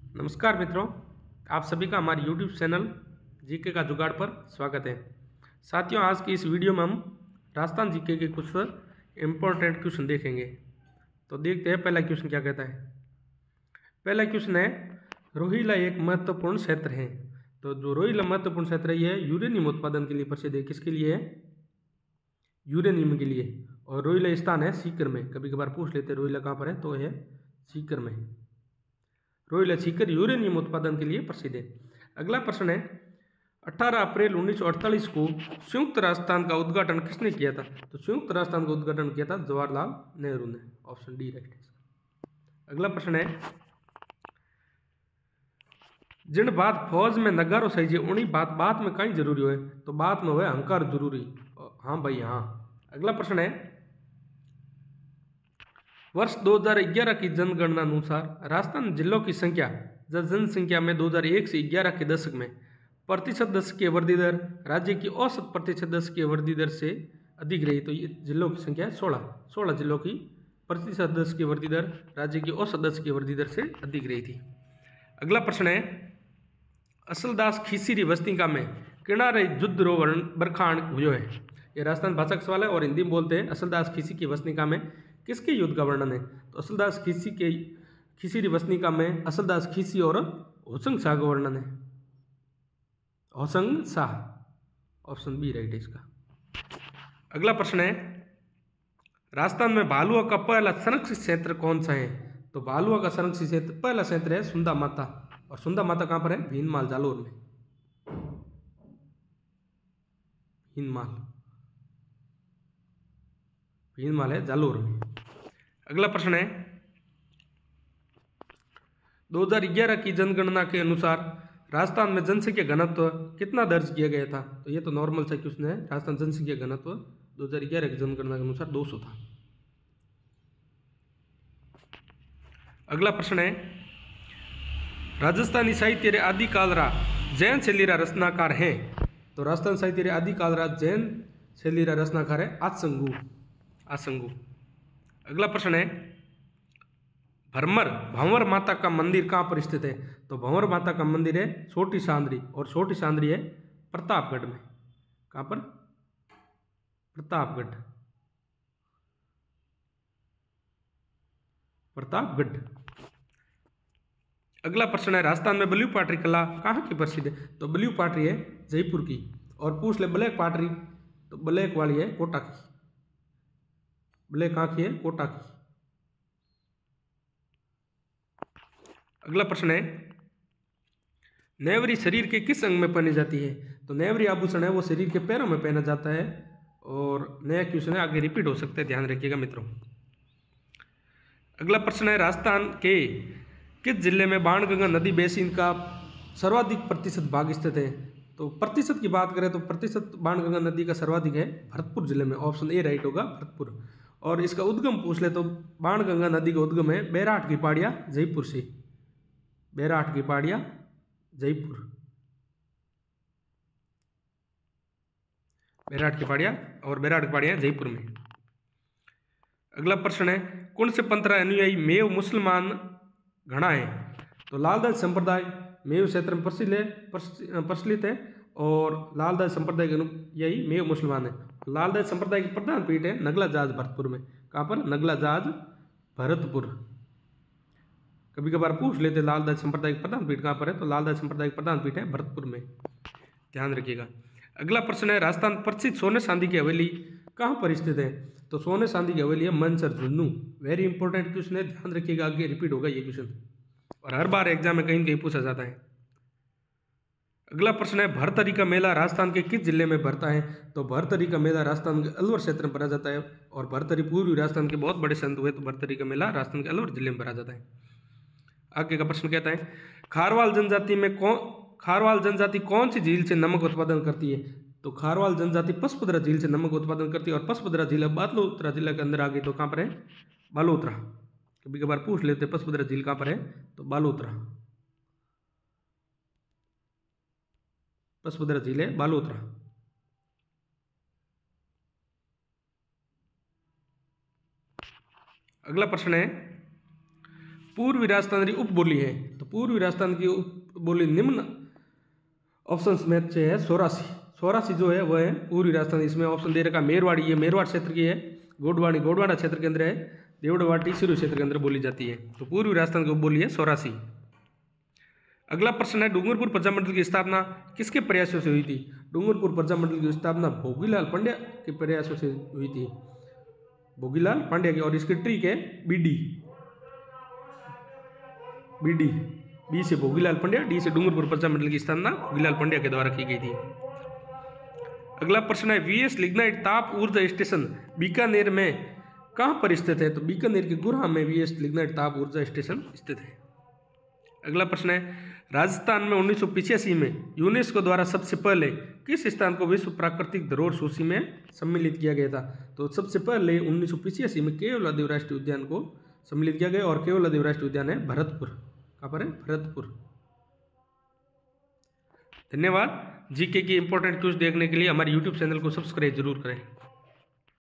नमस्कार मित्रों, आप सभी का हमारे YouTube चैनल जीके का जुगाड़ पर स्वागत है। साथियों, आज की इस वीडियो में हम राजस्थान जीके के कुछ इम्पोर्टेंट क्वेश्चन देखेंगे। तो देखते हैं पहला क्वेश्चन क्या कहता है। पहला क्वेश्चन है, रोहिला एक महत्वपूर्ण क्षेत्र है। तो जो रोहिला महत्वपूर्ण क्षेत्र है यह यूरेनियम उत्पादन के लिए प्रसिद्ध है। किसके लिए है? यूरेनियम के लिए। और रोहिला स्थान है सीकर में। कभी कभार पूछ लेते हैं रोहिला कहाँ पर है, तो यह सीकर में। रोहिला सीकर यूरेनियम उत्पादन के लिए प्रसिद्ध है। अगला प्रश्न है, 18 अप्रैल 1948 को संयुक्त राजस्थान का उद्घाटन किसने किया था? तो संयुक्त राजस्थान का उद्घाटन किया था जवाहरलाल नेहरू ने। ऑप्शन डी राइट है। अगला प्रश्न है, जिन बात फौज में नगारो सही उन्हीं बात में कहीं जरूरी हो। तो बात में हो अहंकार जरूरी। हाँ भाई हाँ। अगला प्रश्न है, वर्ष 2011 की जनगणना अनुसार राजस्थान जिलों की संख्या जनसंख्या में 2001 से 11 के दशक में प्रतिशत दशकीय वृद्धि दर राज्य की औसत प्रतिशत दशकीय वृद्धि दर से अधिक रही। तो ये जिलों की संख्या है 16 जिलों की प्रतिशत दशकीय वृद्धि दर राज्य की औसत दशकीय वृद्धि दर से अधिक रही थी। अगला प्रश्न है, असलदास खीसीरी वस्तिका में किनारे युद्ध रो बरखान हुए है। ये राजस्थान भाषा का सवाल है और हिंदी में बोलते हैं। असलदास खीसी की वस्तिका में किसके युद्ध का वर्णन है? तो असलदास खीसी के खीसीरी वस्तिका में असलदास खीसी और होसंग शाह का वर्णन है। Hoshang Shah. Option B right है इसका। अगला प्रश्न है, राजस्थान में भालुआ का पहला संरक्षित क्षेत्र कौन सा है? तो भालुआ का संरक्षित क्षेत्र पहला क्षेत्र है सुंदा माता। और सुंदा माता कहां पर है? भीनमाल जालोर में। भीनमाल है जालोर में। अगला प्रश्न है, 2011 की जनगणना के अनुसार राजस्थान में जनसंख्या घनत्व कितना दर्ज किया गया था? तो ये तो नॉर्मल सा क्वेश्चन है। राजस्थान जनसंख्या घनत्व 2011 की जनगणना के अनुसार 200 था। अगला प्रश्न है, राजस्थानी साहित्य रे आदि कालरा जैन शैली रा रचनाकार है। तो राजस्थान साहित्य रे आदि कालरा जैन शैली रा रचनाकार है आसंगु। अगला प्रश्न है, भंवर माता का मंदिर कहाँ पर स्थित है? तो भंवर माता का मंदिर है छोटी सांदरी। और छोटी सांदरी है प्रतापगढ़ में। कहाँ पर? प्रतापगढ़। अगला प्रश्न है, राजस्थान में ब्लू पाटरी कला कहाँ की प्रसिद्ध है? तो ब्लू पाटरी है जयपुर की। और पूछ ले ब्लैक पाटरी, तो ब्लैक वाली है कोटा की। ब्लैक कहाँ की है? कोटा की। अगला प्रश्न है, नेवरी शरीर के किस अंग में पहनी जाती है? तो नेवरी आभूषण है वो शरीर के पैरों में पहना जाता है। और नया क्वेश्चन है, आगे रिपीट हो सकता है, ध्यान रखिएगा मित्रों। अगला प्रश्न है, राजस्थान के किस जिले में बाणगंगा नदी बेसिन का सर्वाधिक प्रतिशत भाग स्थित है? तो प्रतिशत की बात करें तो प्रतिशत बाणगंगा नदी का सर्वाधिक है भरतपुर जिले में। ऑप्शन ए राइट होगा, भरतपुर। और इसका उद्गम पूछ ले तो बाणगंगा नदी का उद्गम है बैराट की पहाड़ियाँ जयपुर से। बैराट की पहाड़ियाँ जयपुर। बैराट की पहाड़ियाँ और बैराट की पहाड़ियाँ जयपुर में। अगला प्रश्न है, कौन से पंथ अनुयायी मेव मुसलमान घना है? तो लालदास संप्रदाय मेव क्षेत्र में प्रचलित है। और लालदास संप्रदाय के अनुयायी मेव मुसलमान है। लालदास संप्रदाय की प्रधान पीठ है नगला जाज भरतपुर में। कहाँ पर? नगला जाज भरतपुर। कभी कभार पूछ लेते लालदास संप्रदाय की प्रधान पीठ कहाँ पर है? तो लालदास संप्रदाय की प्रधान पीठ है भरतपुर में। ध्यान रखिएगा। अगला प्रश्न है, राजस्थान प्रसिद्ध सोने चांदी की हवेली कहाँ पर स्थित है? तो सोने चांदी की हवेली है Mansar Jhunjhunu. Very important question है, ध्यान रखिएगा, आगे रिपीट होगा ये क्वेश्चन और हर बार एग्जाम में कहीं न कहीं पूछा जाता है। अगला प्रश्न है, भरतरी का मेला राजस्थान के किस जिले में भरता है? तो भरतरी का मेला राजस्थान के अलवर क्षेत्र में भरा जाता है। और भरतरी पूर्वी राजस्थान के बहुत बड़े संत हुए, तो भरतरी का मेला राजस्थान के अलवर जिले में भरा जाता है। आगे का प्रश्न कहता है, खारवाल जनजाति कौन सी झील से नमक उत्पादन करती है? तो खारवाल जनजाति पचपदरा झील से नमक उत्पादन करती है। और पचपदरा झील बालोतरा जिला के अंदर आ गई, तो कहाँ पर है? बालोतरा। कभी कभार पूछ लेते पचपदरा झील कहाँ पर है? तो बालोतरा। पचपदरा झील है बालोतरा। अगला प्रश्न है, पूर्वी राजस्थानी उपबोली है। तो पूर्वी राजस्थान की बोली निम्न ऑप्शन में से है सौरासी। सौरासी जो है वह है पूर्वी राजस्थान। इसमें ऑप्शन दे रखा मेरवाड़ी, ये मेरवाड़ क्षेत्र की है। गोडवाणी गोडवाड़ा क्षेत्र के अंदर है। देवड़वाटी सिरोही क्षेत्र के अंदर बोली जाती है। तो पूर्वी राजस्थान की बोली है सौरासी। अगला प्रश्न है डूंगरपुर प्रजामंडल की स्थापना किसके प्रयासों से हुई थी? डूंगरपुर प्रजामंडल की स्थापना भोगीलाल पांड्या के प्रयासों से हुई थी। भोगीलाल पांड्या की। और इसकी ट्रिक है बीडी। बीडी, बी से भोगीलाल पांड्या, डी से डूंगरपुर प्रजामंडल की स्थापना भोगीलाल पांड्या के द्वारा की गई थी। अगला प्रश्न है वीएस लिग्नाइट ताप ऊर्जा स्टेशन बीकानेर में कहां पर स्थित है? तो बीकानेर के गुरहा में वीएस लिग्नाइट ताप ऊर्जा स्टेशन स्थित है। अगला प्रश्न है राजस्थान में 1985 में यूनेस्को द्वारा सबसे पहले किस स्थान को विश्व प्राकृतिक धरोहर सूची में सम्मिलित किया गया था? तो सबसे पहले 1985 में केवलादेव राष्ट्रीय उद्यान को सम्मिलित किया गया। और केवलादेव राष्ट्रीय उद्यान है भरतपुर। कहाँ पर है? भरतपुर। धन्यवाद। जीके की इंपॉर्टेंट क्विज देखने के लिए हमारे यूट्यूब चैनल को सब्सक्राइब जरूर करें।